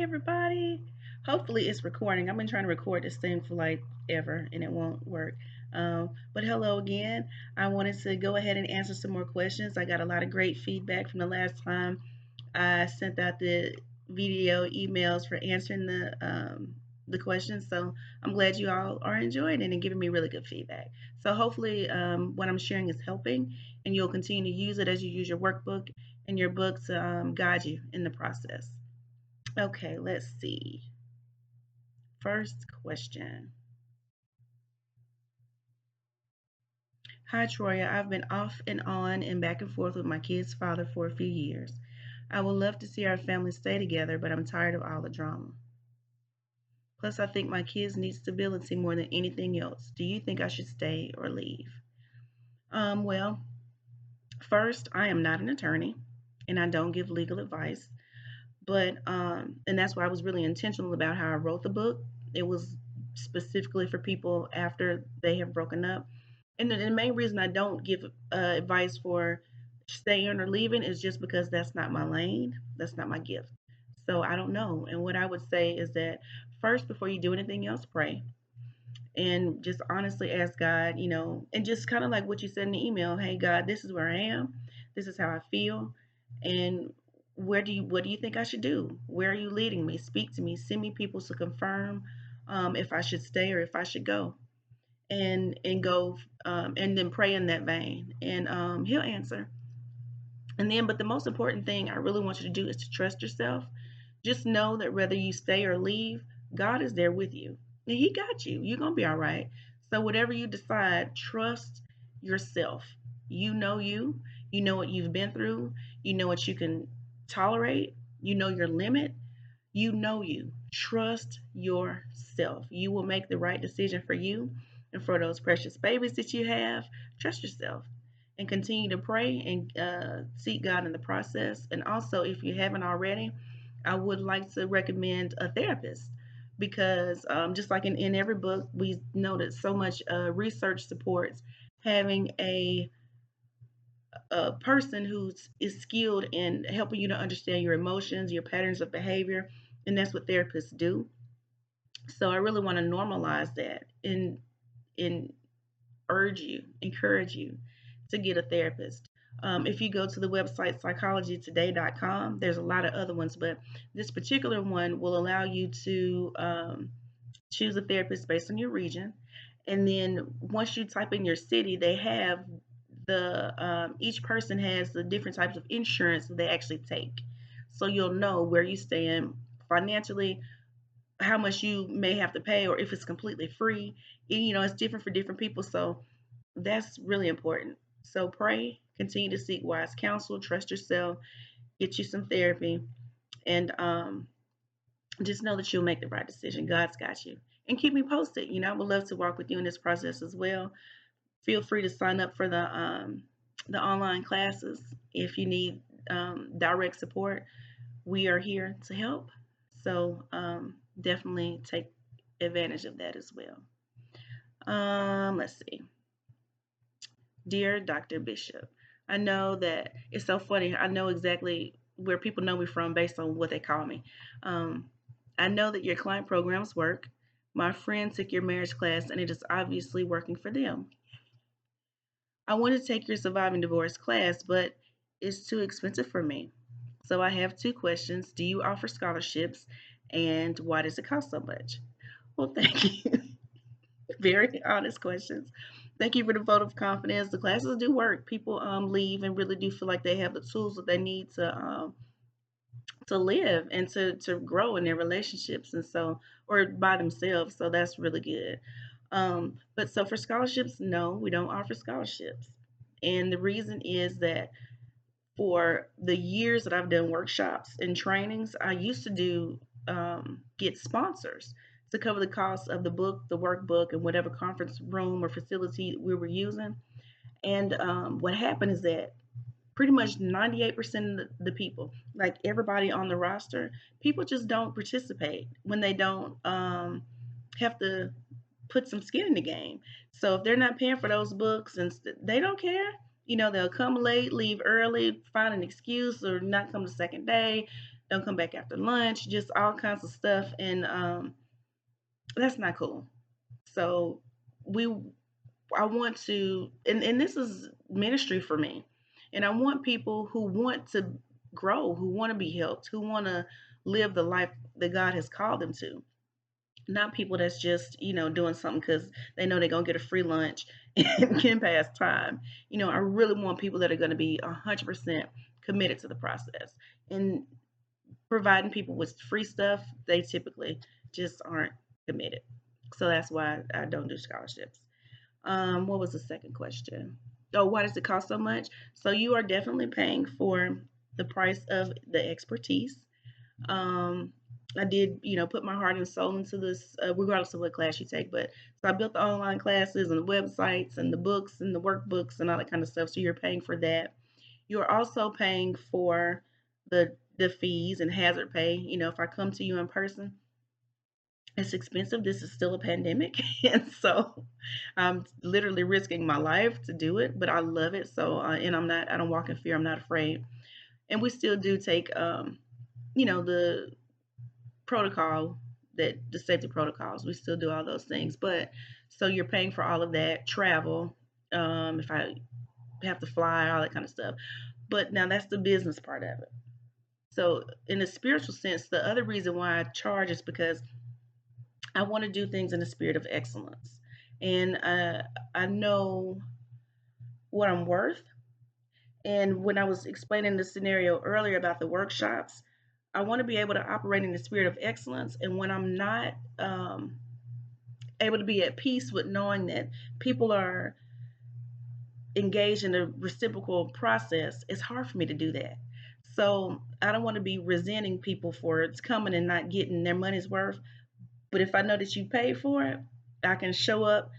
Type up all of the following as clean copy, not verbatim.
everybody. Hopefully it's recording. I've been trying to record this thing for like ever and it won't work. But hello again. I wanted to go ahead and answer some more questions. I got a lot of great feedback from the last time I sent out the video emails for answering the questions. So I'm glad you all are enjoying it and giving me really good feedback. So hopefully what I'm sharing is helping and you'll continue to use it as you use your workbook and your book to guide you in the process. Okay, let's see. First question. Hi, Troya. I've been off and on and back and forth with my kid's father for a few years. I would love to see our family stay together, but I'm tired of all the drama. Plus, I think my kids need stability more than anything else. Do you think I should stay or leave? Well, first, I am not an attorney and I don't give legal advice. But and that's why I was really intentional about how I wrote the book. It was specifically for people after they have broken up. And the main reason I don't give advice for staying or leaving is just because that's not my lane. That's not my gift. So I don't know. And what I would say is that first, before you do anything else, pray and just honestly ask God, and just kind of like what you said in the email. Hey, God, this is where I am. This is how I feel. And what do you think I should do? Where are you leading me? Speak to me. Send me people to confirm if I should stay or if I should go, and go, and then pray in that vein, and He'll answer. And then, but the most important thing I really want you to do is to trust yourself. Just know that whether you stay or leave, God is there with you. And He got you. You're gonna be all right. So whatever you decide, trust yourself. You know you. You know what you've been through. You know what you can tolerate. You know your limit. You know you. Trust yourself. You will make the right decision for you and for those precious babies that you have. Trust yourself and continue to pray and seek God in the process. And also, if you haven't already, I would like to recommend a therapist because just like in every book, we know that so much research supports having a person who is skilled in helping you to understand your emotions, your patterns of behavior, and that's what therapists do. So I really want to normalize that and urge you, encourage you to get a therapist. If you go to the website psychologytoday.com, there's a lot of other ones, but this particular one will allow you to choose a therapist based on your region. And then once you type in your city, they have the each person has the different types of insurance that they actually take. So you'll know where you stand financially, how much you may have to pay, or if it's completely free. It's different for different people. So that's really important. So pray, continue to seek wise counsel, trust yourself, get you some therapy, and just know that you'll make the right decision. God's got you. And keep me posted. I would love to walk with you in this process as well. Feel free to sign up for the online classes if you need direct support. We are here to help. So definitely take advantage of that as well. Let's see. Dear Dr. Bishop, I know that it's so funny. I know exactly where people know me from based on what they call me. Um, I know that your client programs work. My friend took your marriage class and it is obviously working for them. I want to take your surviving divorce class, but it's too expensive for me. So I have two questions. Do you offer scholarships and why does it cost so much? Well, thank you. Very honest questions. Thank you for the vote of confidence. The classes do work. People leave and really do feel like they have the tools that they need to live and to grow in their relationships, and so, or by themselves. So that's really good. But so for scholarships, no, we don't offer scholarships. And the reason is that for the years that I've done workshops and trainings, I used to do get sponsors to cover the cost of the book, the workbook, and whatever conference room or facility we were using. And what happened is that pretty much 98% of the people, like everybody on the roster, people just don't participate when they don't have to put some skin in the game. So if they're not paying for those books and they don't care, they'll come late, leave early, find an excuse, or not come the second day. Don't come back after lunch, just all kinds of stuff. And that's not cool. So we I want to, and this is ministry for me. And I want people who want to grow, who want to be helped, who want to live the life that God has called them to. Not people that's just, doing something because they know they're going to get a free lunch and can pass time. I really want people that are going to be 100% committed to the process. And providing people with free stuff, they typically just aren't committed. So that's why I don't do scholarships. What was the second question? Oh, why does it cost so much? So you are definitely paying for the price of the expertise. Um, I did, put my heart and soul into this, regardless of what class you take. But so I built the online classes and the websites and the books and the workbooks and all that kind of stuff. So you're paying for that. You're also paying for the fees and hazard pay. If I come to you in person, it's expensive. This is still a pandemic, and so I'm literally risking my life to do it. But I love it. So, and I'm not. I don't walk in fear. I'm not afraid. And we still do take, the protocol, that the safety protocols. We still do all those things. But so you're paying for all of that travel. If I have to fly, all that kind of stuff. But now that's the business part of it. So, in a spiritual sense, the other reason why I charge is because I want to do things in a spirit of excellence. And I know what I'm worth. And when I was explaining the scenario earlier about the workshops, I want to be able to operate in the spirit of excellence. And when I'm not able to be at peace with knowing that people are engaged in a reciprocal process, it's hard for me to do that. So I don't want to be resenting people for it's coming and not getting their money's worth. But if I know that you paid for it, I can show up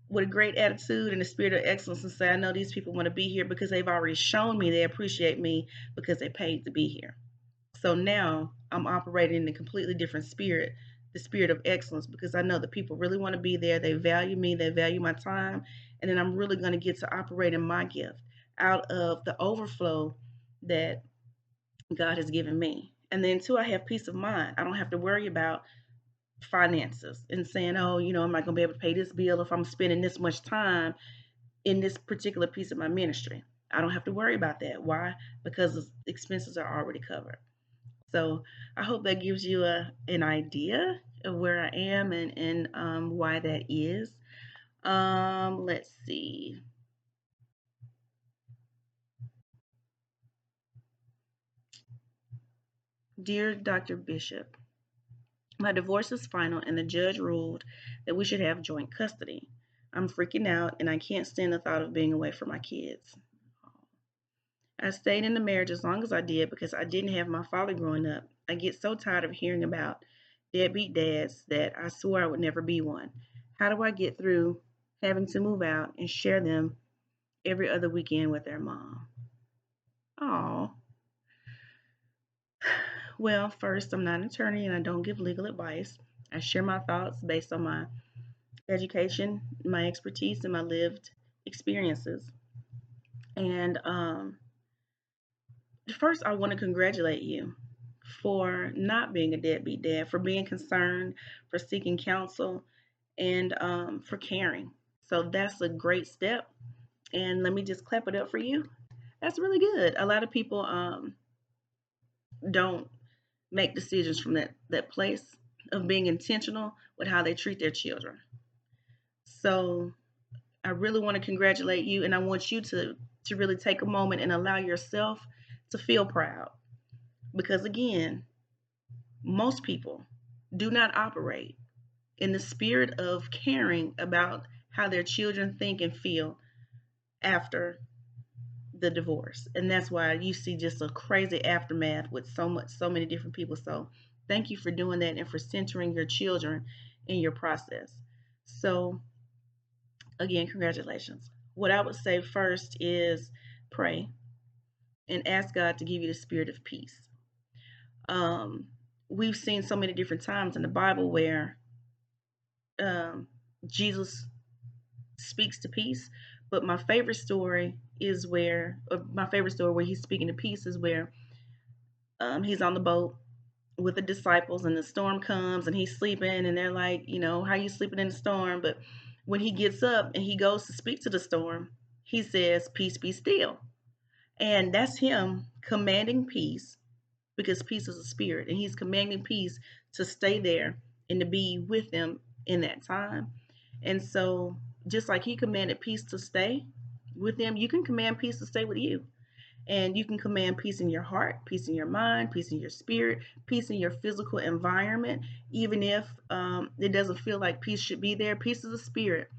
with a great attitude and a spirit of excellence and say, I know these people want to be here because they've already shown me they appreciate me because they paid to be here. So now I'm operating in a completely different spirit, the spirit of excellence, because I know that people really want to be there. They value me, they value my time. And then I'm really going to get to operate in my gift out of the overflow that God has given me. And then, two, I have peace of mind. I don't have to worry about finances and saying, oh, am I going to be able to pay this bill if I'm spending this much time in this particular piece of my ministry? I don't have to worry about that. Why? Because the expenses are already covered. So I hope that gives you an idea of where I am and why that is. Let's see. Dear Dr. Bishop, my divorce is final and the judge ruled that we should have joint custody. I'm freaking out and I can't stand the thought of being away from my kids. I stayed in the marriage as long as I did because I didn't have my father growing up. I get so tired of hearing about deadbeat dads that I swore I would never be one. How do I get through having to move out and share them every other weekend with their mom? Oh, well, first, I'm not an attorney and I don't give legal advice. I share my thoughts based on my education, my expertise, and my lived experiences. And first, I want to congratulate you for not being a deadbeat dad, for being concerned, for seeking counsel, and for caring. So that's a great step. And let me just clap it up for you. That's really good. A lot of people don't make decisions from that place of being intentional with how they treat their children. So I really want to congratulate you, and I want you to really take a moment and allow yourself to feel proud because again, most people do not operate in the spirit of caring about how their children think and feel after the divorce. And that's why you see just a crazy aftermath with so many different people. So thank you for doing that and for centering your children in your process. So again, congratulations. What I would say first is pray and ask God to give you the spirit of peace. Um, we've seen so many different times in the Bible where Jesus speaks to peace, but my favorite story is where, my favorite story where he's speaking to peace is where He's on the boat with the disciples, and the storm comes, and he's sleeping, and they're like, how are you sleeping in the storm? But when he gets up and he goes to speak to the storm, he says, "Peace, be still." And that's him commanding peace, because peace is a spirit, and he's commanding peace to stay there and to be with them in that time. And so, just like he commanded peace to stay with them, you can command peace to stay with you. And you can command peace in your heart, peace in your mind, peace in your spirit, peace in your physical environment, even if it doesn't feel like peace should be there. Peace is a spirit,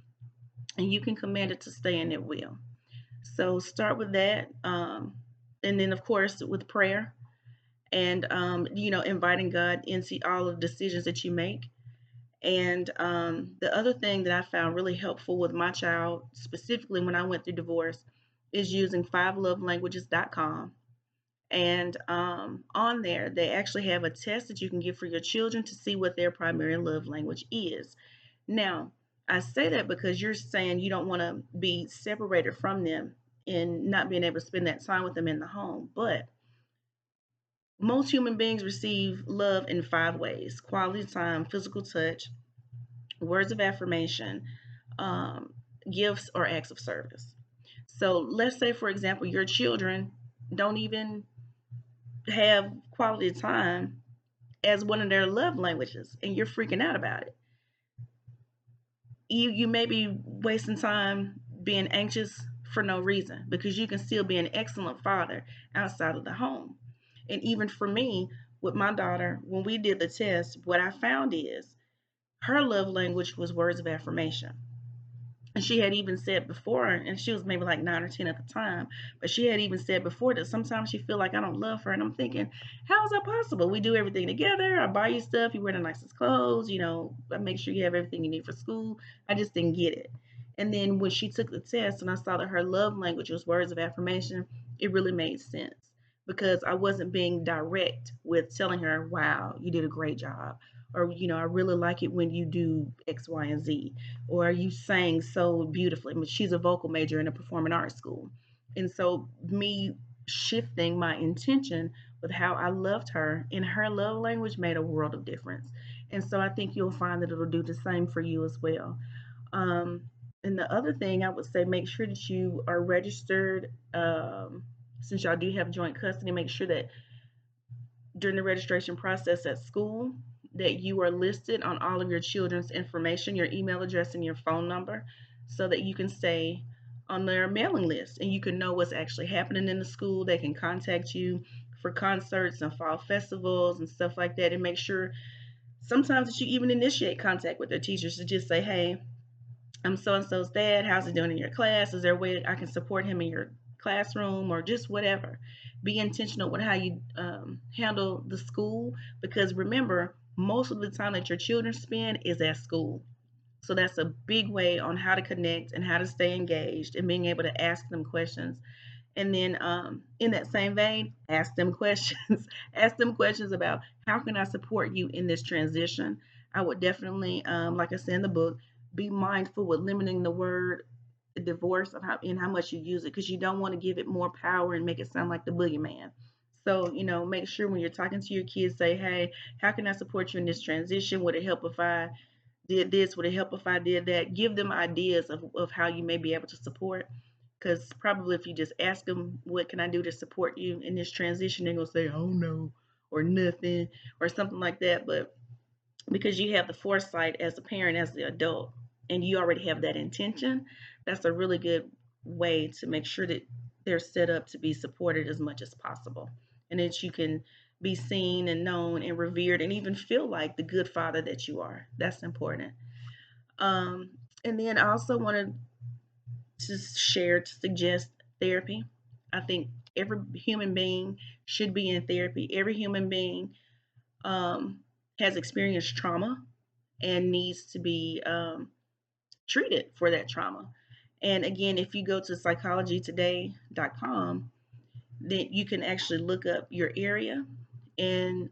and you can command it to stay, and it will. So start with that. And then, of course, with prayer, and inviting God into all of the decisions that you make. And the other thing that I found really helpful with my child, specifically when I went through divorce, is using fivelovelanguages.com. And on there, they actually have a test that you can give for your children to see what their primary love language is. Now, I say that because you're saying you don't want to be separated from them and not being able to spend that time with them in the home. But most human beings receive love in 5 ways: quality time, physical touch, words of affirmation, um, gifts, or acts of service. So let's say, for example, your children don't even have quality time as one of their love languages, and you're freaking out about it. You may be wasting time being anxious for no reason, because you can still be an excellent father outside of the home. And even for me, with my daughter, when we did the test, what I found is her love language was words of affirmation. And she had even said before, and she was maybe like 9 or 10 at the time, but she had even said before that sometimes she feel like I don't love her. And I'm thinking, how is that possible? We do everything together. I buy you stuff. You wear the nicest clothes. I make sure you have everything you need for school. I just didn't get it. And then when she took the test and I saw that her love language was words of affirmation, it really made sense, because I wasn't being direct with telling her, wow, you did a great job. Or, I really like it when you do X, Y, and Z. Or you sang so beautifully. I mean, she's a vocal major in a performing arts school. And so, me shifting my intention with how I loved her in her love language made a world of difference. And so, I think you'll find that it'll do the same for you as well. Um, and the other thing I would say, make sure that you are registered. Since y'all do have joint custody, make sure that during the registration process at school, that you are listed on all of your children's information, your email address and your phone number, so that you can stay on their mailing list and you can know what's actually happening in the school. They can contact you for concerts and fall festivals and stuff like that, and make sure sometimes that you even initiate contact with their teachers to just say, hey, I'm so and so's dad. How's he doing in your class? Is there a way I can support him in your classroom, or just whatever? Be intentional with how you handle the school, because remember, most of the time that your children spend is at school. So that's a big way on how to connect and how to stay engaged and being able to ask them questions. And then, in that same vein, ask them questions. Ask them questions about, how can I support you in this transition? I would definitely, like I said in the book, be mindful with limiting the word divorce and how much you use it, because you don't want to give it more power and make it sound like the boogeyman. So, make sure when you're talking to your kids, say, hey, how can I support you in this transition? Would it help if I did this? Would it help if I did that? Give them ideas of how you may be able to support. Because probably if you just ask them, what can I do to support you in this transition, they're going to say, oh no, or nothing, or something like that. But because you have the foresight as a parent, as the adult, and you already have that intention, that's a really good way to make sure that they're set up to be supported as much as possible. And that you can be seen and known and revered and even feel like the good father that you are. That's important. Um, and then I also wanted to share, to suggest therapy. I think every human being should be in therapy. Every human being um, has experienced trauma and needs to be treated for that trauma. And again, if you go to psychologytoday.com, then you can actually look up your area, and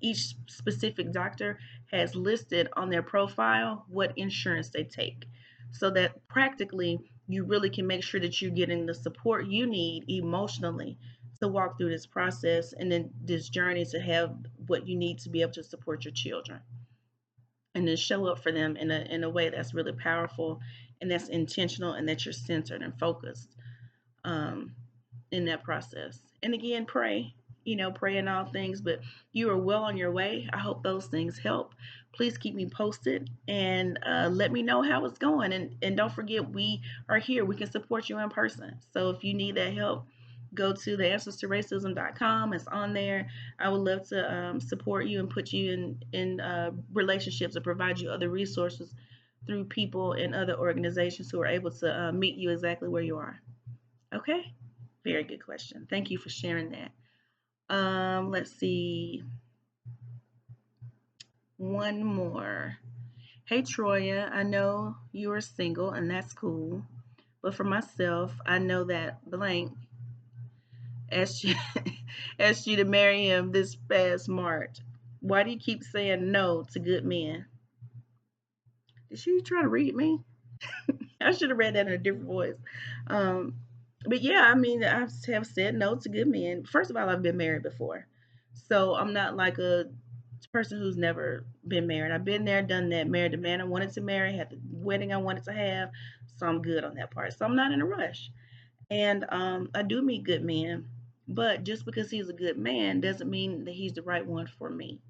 each specific doctor has listed on their profile what insurance they take, so that practically you really can make sure that you're getting the support you need emotionally to walk through this process and then this journey to have what you need to be able to support your children and then show up for them in a way that's really powerful and that's intentional and that you're centered and focused um, in that process. And again, pray, pray in all things, but you are well on your way. I hope those things help. Please keep me posted and let me know how it's going. And don't forget, we are here. We can support you in person. So if you need that help, go to theanswerstoracism.com. It's on there. I would love to support you and put you in relationships and provide you other resources through people and other organizations who are able to meet you exactly where you are. Okay? Very good question. Thank you for sharing that. Let's see. One more. Hey, Troya, I know you are single and that's cool. But for myself, I know that blank asked you, asked you to marry him this past March. Why do you keep saying no to good men? Did she try to read me? I should have read that in a different voice. Um, but yeah, I mean, I have said no to good men. First of all, I've been married before. So I'm not like a person who's never been married. I've been there, done that, married the man I wanted to marry, had the wedding I wanted to have. So I'm good on that part. So I'm not in a rush. And I do meet good men. But just because he's a good man doesn't mean that he's the right one for me.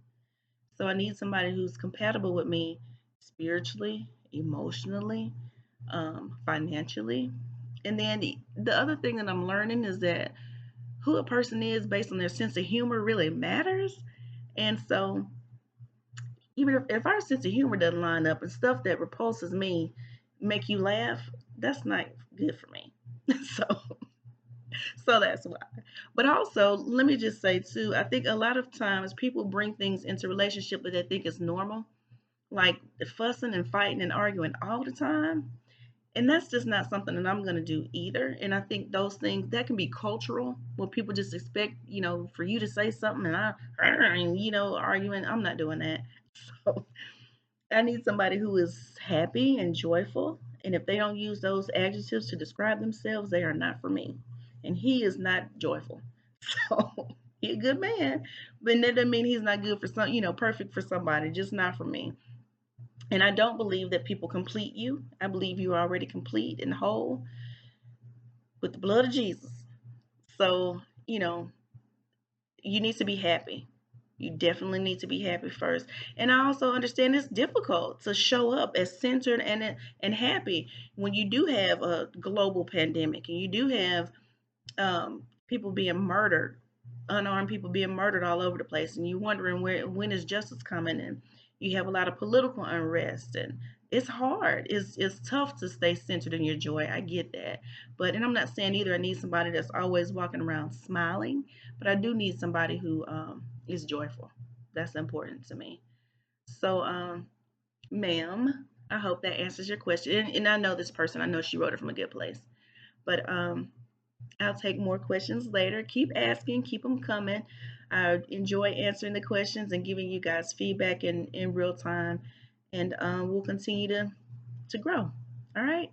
So I need somebody who's compatible with me spiritually, emotionally, financially. And then the other thing that I'm learning is that who a person is based on their sense of humor really matters. And so even if our sense of humor doesn't line up and stuff that repulses me make you laugh, that's not good for me. so so that's why. But also, let me just say too, I think a lot of times people bring things into relationship that they think is normal, like fussing and fighting and arguing all the time. And that's just not something that I'm going to do either. And I think those things that can be cultural, where people just expect, for you to say something and arguing. I'm not doing that. So I need somebody who is happy and joyful. And if they don't use those adjectives to describe themselves, they are not for me. And he is not joyful. So he's a good man, but that doesn't mean he's not good for perfect for somebody, just not for me. And I don't believe that people complete you. I believe you are already complete and whole with the blood of Jesus. So, you need to be happy. You definitely need to be happy first. And I also understand it's difficult to show up as centered and happy when you do have a global pandemic and you do have people being murdered, unarmed people being murdered all over the place, and you're wondering when is justice coming, and you have a lot of political unrest, and it's hard. It's tough to stay centered in your joy. I get that, and I'm not saying either I need somebody that's always walking around smiling, but I do need somebody who is joyful. That's important to me. So, ma'am, I hope that answers your question. And I know this person. I know she wrote it from a good place, but I'll take more questions later. Keep asking, keep them coming. I enjoy answering the questions and giving you guys feedback in real time. And we'll continue to grow. All right.